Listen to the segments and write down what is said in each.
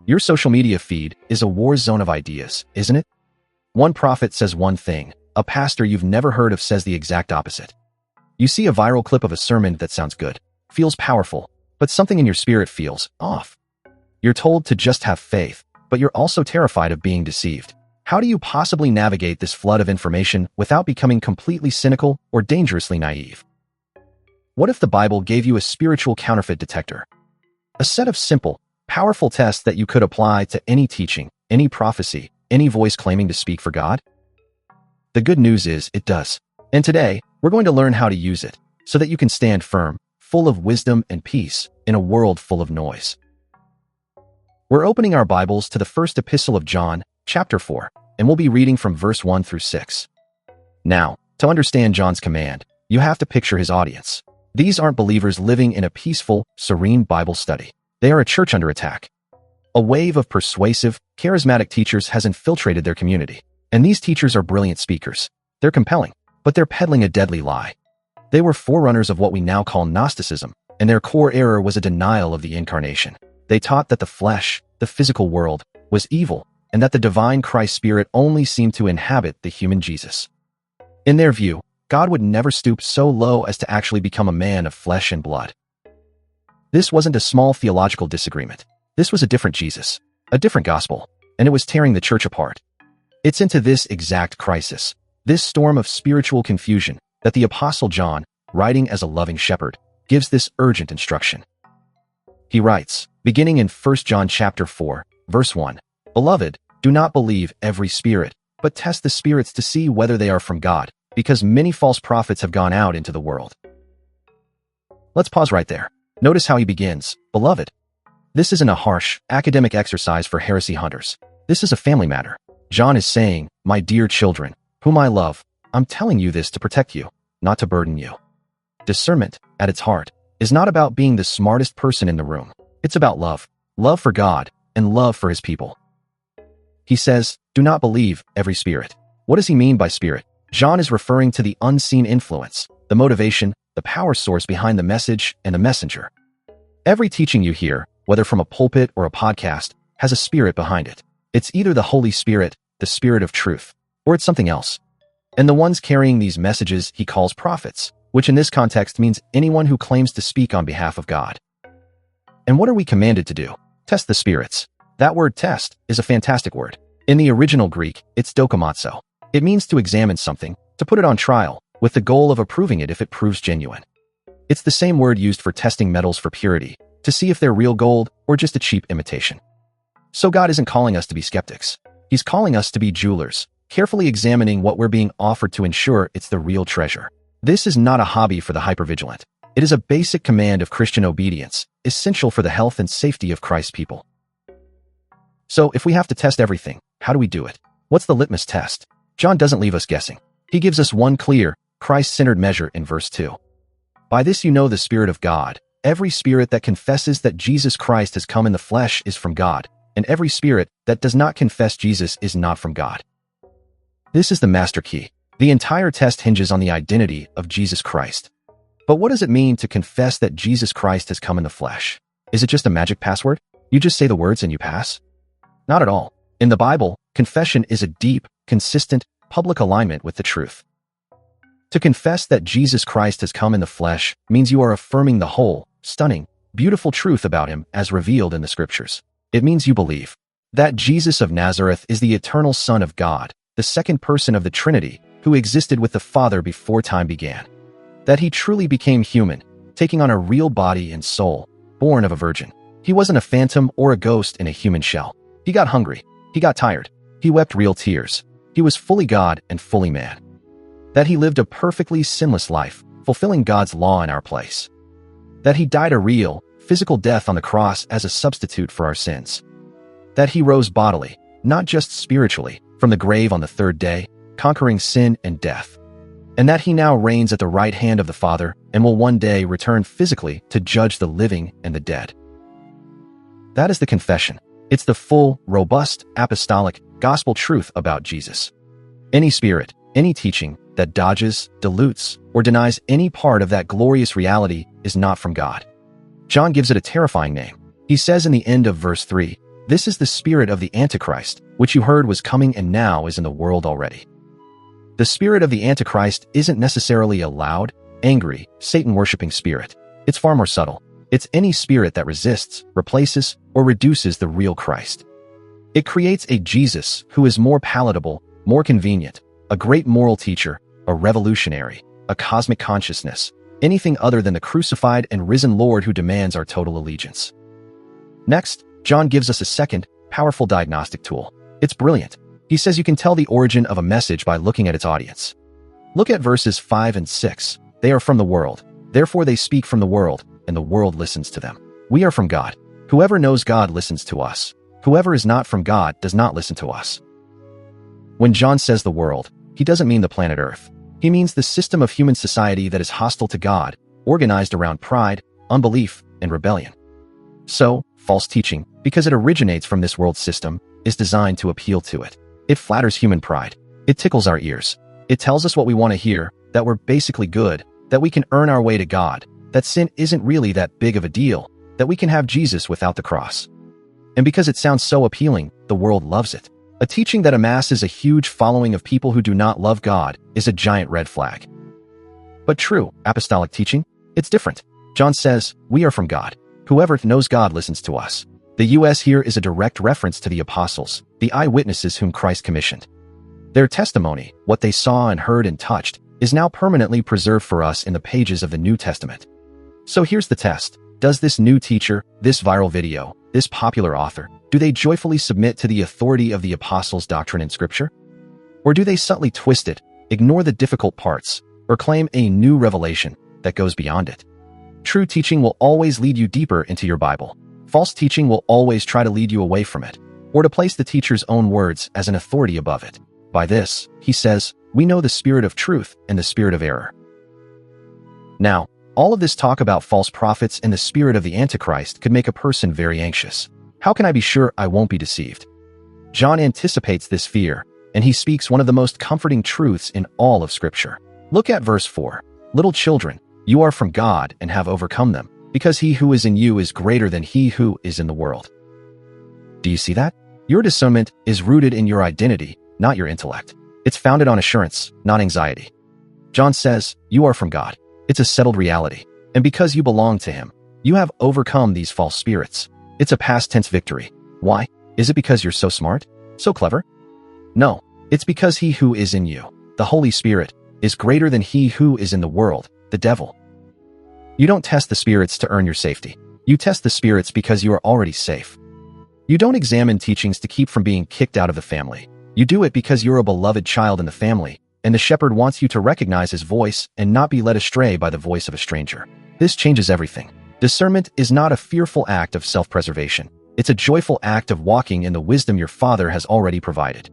Your social media feed is a war zone of ideas, isn't it? One prophet says one thing, a pastor you've never heard of says the exact opposite. You see a viral clip of a sermon that sounds good, feels powerful, but something in your spirit feels off. You're told to just have faith, but you're also terrified of being deceived. How do you possibly navigate this flood of information without becoming completely cynical or dangerously naive? What if the Bible gave you a spiritual counterfeit detector? A set of simple, powerful tests that you could apply to any teaching, any prophecy, any voice claiming to speak for God? The good news is it does. And today, we're going to learn how to use it so that you can stand firm, full of wisdom and peace in a world full of noise. We're opening our Bibles to the first epistle of John, chapter 4, and we'll be reading from verse 1 through 6. Now, to understand John's command, you have to picture his audience. These aren't believers living in a peaceful, serene Bible study. They are a church under attack. A wave of persuasive, charismatic teachers has infiltrated their community, and these teachers are brilliant speakers. They're compelling, but they're peddling a deadly lie. They were forerunners of what we now call Gnosticism, and their core error was a denial of the incarnation. They taught that the flesh, the physical world, was evil, and that the divine Christ Spirit only seemed to inhabit the human Jesus. In their view, God would never stoop so low as to actually become a man of flesh and blood. This wasn't a small theological disagreement. This was a different Jesus, a different gospel, and it was tearing the church apart. It's into this exact crisis, this storm of spiritual confusion, that the Apostle John, writing as a loving shepherd, gives this urgent instruction. He writes, beginning in 1 John chapter 4, verse 1, "Beloved, do not believe every spirit, but test the spirits to see whether they are from God, because many false prophets have gone out into the world." Let's pause right there. Notice how he begins, "Beloved." This isn't a harsh, academic exercise for heresy hunters. This is a family matter. John is saying, "My dear children, whom I love, I'm telling you this to protect you, not to burden you." Discernment, at its heart, is not about being the smartest person in the room. It's about love. Love for God and love for his people. He says, "Do not believe every spirit." What does he mean by spirit? John is referring to the unseen influence, the motivation, the power source behind the message and the messenger. Every teaching you hear, whether from a pulpit or a podcast, has a spirit behind it. It's either the Holy Spirit, the Spirit of truth, or it's something else. And the ones carrying these messages he calls prophets, which in this context means anyone who claims to speak on behalf of God. And what are we commanded to do? Test the spirits. That word test is a fantastic word. In the original Greek, it's dokimazo. It means to examine something, to put it on trial, with the goal of approving it if it proves genuine. It's the same word used for testing metals for purity, to see if they're real gold or just a cheap imitation. So God isn't calling us to be skeptics. He's calling us to be jewelers, carefully examining what we're being offered to ensure it's the real treasure. This is not a hobby for the hypervigilant. It is a basic command of Christian obedience, essential for the health and safety of Christ's people. So if we have to test everything, how do we do it? What's the litmus test? John doesn't leave us guessing. He gives us one clear, Christ-centered measure in verse 2. "By this you know the Spirit of God. Every spirit that confesses that Jesus Christ has come in the flesh is from God, and every spirit that does not confess Jesus is not from God." This is the master key. The entire test hinges on the identity of Jesus Christ. But what does it mean to confess that Jesus Christ has come in the flesh? Is it just a magic password? You just say the words and you pass? Not at all. In the Bible, confession is a deep, consistent, public alignment with the truth. To confess that Jesus Christ has come in the flesh means you are affirming the whole, stunning, beautiful truth about him as revealed in the scriptures. It means you believe that Jesus of Nazareth is the eternal Son of God, the second person of the Trinity, who existed with the Father before time began. That he truly became human, taking on a real body and soul, born of a virgin. He wasn't a phantom or a ghost in a human shell. He got hungry. He got tired. He wept real tears. He was fully God and fully man. That he lived a perfectly sinless life, fulfilling God's law in our place. That he died a real, physical death on the cross as a substitute for our sins. That he rose bodily, not just spiritually, from the grave on the third day, conquering sin and death. And that he now reigns at the right hand of the Father and will one day return physically to judge the living and the dead. That is the confession. It's the full, robust, apostolic, gospel truth about Jesus. Any spirit, any teaching that dodges, dilutes, or denies any part of that glorious reality is not from God. John gives it a terrifying name. He says in the end of verse 3, This is the spirit of the Antichrist, which you heard was coming and now is in the world already. The spirit of the Antichrist isn't necessarily a loud, angry, Satan-worshipping spirit. It's far more subtle. It's any spirit that resists, replaces, or reduces the real Christ. It creates a Jesus who is more palatable, more convenient, a great moral teacher, a revolutionary, a cosmic consciousness, anything other than the crucified and risen Lord who demands our total allegiance. Next, John gives us a second, powerful diagnostic tool. It's brilliant. He says you can tell the origin of a message by looking at its audience. Look at verses 5 and 6. They are from the world. Therefore they speak from the world, and the world listens to them. We are from God. Whoever knows God listens to us. Whoever is not from God does not listen to us. When John says the world, he doesn't mean the planet Earth. He means the system of human society that is hostile to God, organized around pride, unbelief, and rebellion. So, false teaching, because it originates from this world system, is designed to appeal to it. It flatters human pride. It tickles our ears. It tells us what we want to hear, that we're basically good, that we can earn our way to God, that sin isn't really that big of a deal, that we can have Jesus without the cross. And because it sounds so appealing, the world loves it. A teaching that amasses a huge following of people who do not love God is a giant red flag. But true apostolic teaching? It's different. John says, we are from God. Whoever knows God listens to us. The U.S. here is a direct reference to the apostles, the eyewitnesses whom Christ commissioned. Their testimony, what they saw and heard and touched, is now permanently preserved for us in the pages of the New Testament. So here's the test. Does this new teacher, this viral video, this popular author, do they joyfully submit to the authority of the apostles' doctrine in Scripture? Or do they subtly twist it, ignore the difficult parts, or claim a new revelation that goes beyond it? True teaching will always lead you deeper into your Bible. False teaching will always try to lead you away from it, or to place the teacher's own words as an authority above it. By this, he says, we know the spirit of truth and the spirit of error. Now, all of this talk about false prophets and the spirit of the Antichrist could make a person very anxious. How can I be sure I won't be deceived? John anticipates this fear, and he speaks one of the most comforting truths in all of Scripture. Look at verse 4. Little children, you are from God and have overcome them, because he who is in you is greater than he who is in the world. Do you see that? Your discernment is rooted in your identity, not your intellect. It's founded on assurance, not anxiety. John says, you are from God. It's a settled reality. And because you belong to him, you have overcome these false spirits. It's a past tense victory. Why? Is it because you're so smart? So clever? No, it's because he who is in you, the Holy Spirit, is greater than he who is in the world, the devil. You don't test the spirits to earn your safety. You test the spirits because you are already safe. You don't examine teachings to keep from being kicked out of the family. You do it because you're a beloved child in the family, and the shepherd wants you to recognize his voice and not be led astray by the voice of a stranger. This changes everything. Discernment is not a fearful act of self-preservation. It's a joyful act of walking in the wisdom your Father has already provided.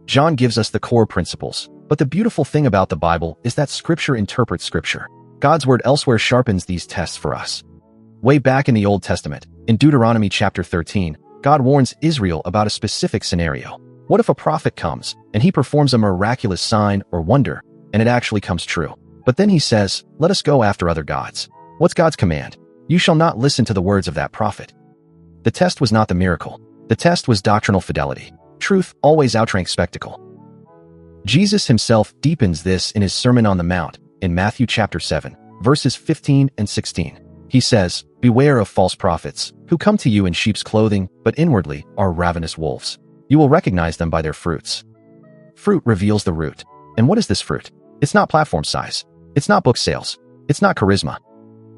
John gives us the core principles, but the beautiful thing about the Bible is that Scripture interprets Scripture. God's word elsewhere sharpens these tests for us. Way back in the Old Testament, in Deuteronomy chapter 13, God warns Israel about a specific scenario. What if a prophet comes, and he performs a miraculous sign or wonder, and it actually comes true? But then he says, let us go after other gods. What's God's command? You shall not listen to the words of that prophet. The test was not the miracle. The test was doctrinal fidelity. Truth always outranks spectacle. Jesus himself deepens this in his Sermon on the Mount, in Matthew chapter 7, verses 15 and 16. He says, beware of false prophets, who come to you in sheep's clothing, but inwardly are ravenous wolves. You will recognize them by their fruits. Fruit reveals the root. And what is this fruit? It's not platform size. It's not book sales. It's not charisma.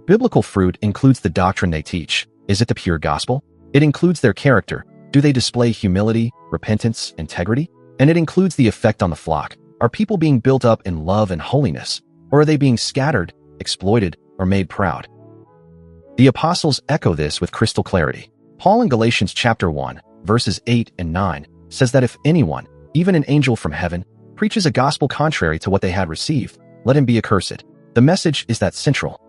Biblical fruit includes the doctrine they teach. Is it the pure gospel? It includes their character. Do they display humility, repentance, integrity? And it includes the effect on the flock. Are people being built up in love and holiness? Or are they being scattered, exploited, or made proud? The apostles echo this with crystal clarity. Paul in Galatians chapter 1, verses 8 and 9, says that if anyone, even an angel from heaven, preaches a gospel contrary to what they had received, let him be accursed. The message is that central.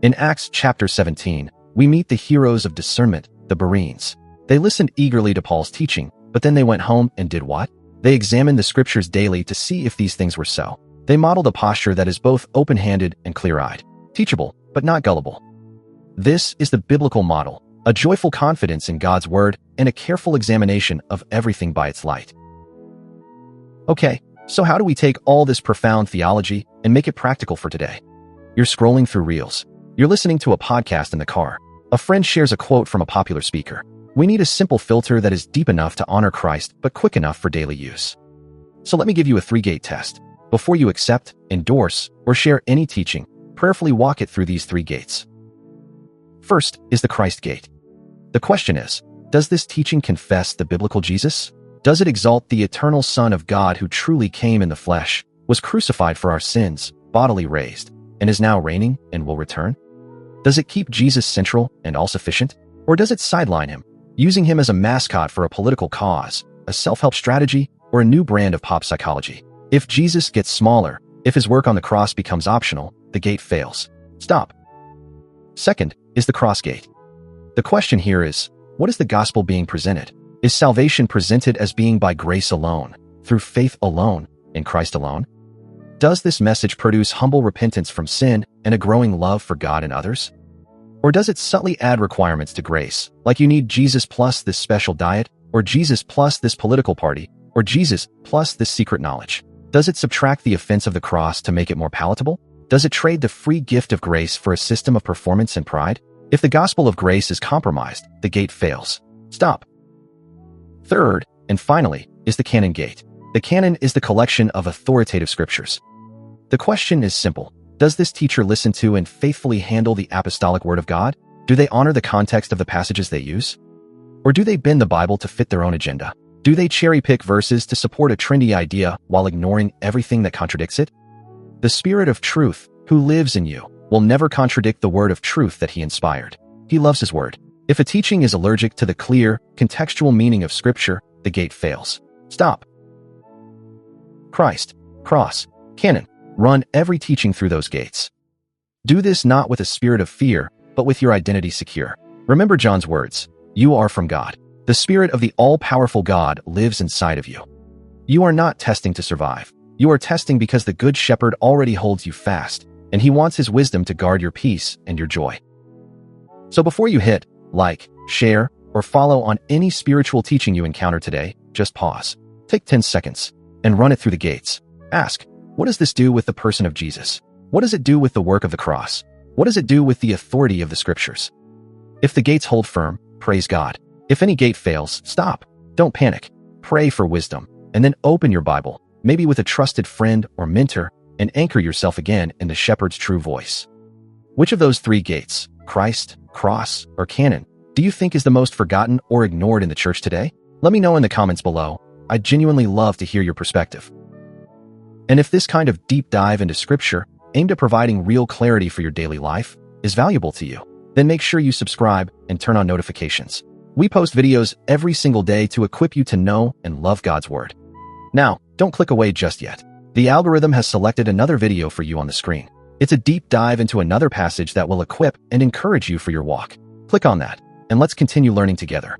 In Acts chapter 17, we meet the heroes of discernment, the Bereans. They listened eagerly to Paul's teaching, but then they went home and did what? They examined the scriptures daily to see if these things were so. They modeled a posture that is both open-handed and clear-eyed, teachable, but not gullible. This is the biblical model. a joyful confidence in God's word, and a careful examination of everything by its light. Okay, so how do we take all this profound theology and make it practical for today? You're scrolling through Reels. You're listening to a podcast in the car. A friend shares a quote from a popular speaker. We need a simple filter that is deep enough to honor Christ but quick enough for daily use. So let me give you a three-gate test. Before you accept, endorse, or share any teaching, prayerfully walk it through these three gates. First is the Christ gate. The question is, does this teaching confess the biblical Jesus? Does it exalt the eternal Son of God who truly came in the flesh, was crucified for our sins, bodily raised, and is now reigning and will return? Does it keep Jesus central and all-sufficient? Or does it sideline him, using him as a mascot for a political cause, a self-help strategy, or a new brand of pop psychology? If Jesus gets smaller, if his work on the cross becomes optional, the gate fails. Stop. Second is the cross gate. The question here is, what is the gospel being presented? Is salvation presented as being by grace alone, through faith alone, in Christ alone? Does this message produce humble repentance from sin and a growing love for God and others? Or does it subtly add requirements to grace, like you need Jesus plus this special diet, or Jesus plus this political party, or Jesus plus this secret knowledge? Does it subtract the offense of the cross to make it more palatable? Does it trade the free gift of grace for a system of performance and pride? If the gospel of grace is compromised, the gate fails. Stop. Third, and finally, is the Canon gate. The Canon is the collection of authoritative scriptures. The question is simple. Does this teacher listen to and faithfully handle the apostolic word of God? Do they honor the context of the passages they use? Or do they bend the Bible to fit their own agenda? Do they cherry-pick verses to support a trendy idea while ignoring everything that contradicts it? The Spirit of truth, who lives in you, will never contradict the word of truth that he inspired. He loves his word. If a teaching is allergic to the clear, contextual meaning of Scripture, the gate fails. Stop. Christ, cross, Canon. Run every teaching through those gates. Do this not with a spirit of fear, but with your identity secure. Remember John's words, "You are from God. The Spirit of the all-powerful God lives inside of you." You are not testing to survive. You are testing because the Good Shepherd already holds you fast, and he wants his wisdom to guard your peace and your joy. So before you hit like, share, or follow on any spiritual teaching you encounter today, just pause. Take 10 seconds and run it through the gates. Ask, what does this do with the person of Jesus? What does it do with the work of the cross? What does it do with the authority of the scriptures? If the gates hold firm, praise God. If any gate fails, stop. Don't panic. Pray for wisdom, and then open your Bible, maybe with a trusted friend or mentor, and anchor yourself again in the shepherd's true voice. Which of those three gates, Christ, cross, or Canon, do you think is the most forgotten or ignored in the church today? Let me know in the comments below. I'd genuinely love to hear your perspective. And if this kind of deep dive into scripture, aimed at providing real clarity for your daily life, is valuable to you, then make sure you subscribe and turn on notifications. We post videos every single day to equip you to know and love God's word. Now, don't click away just yet. The algorithm has selected another video for you on the screen. It's a deep dive into another passage that will equip and encourage you for your walk. Click on that, and let's continue learning together.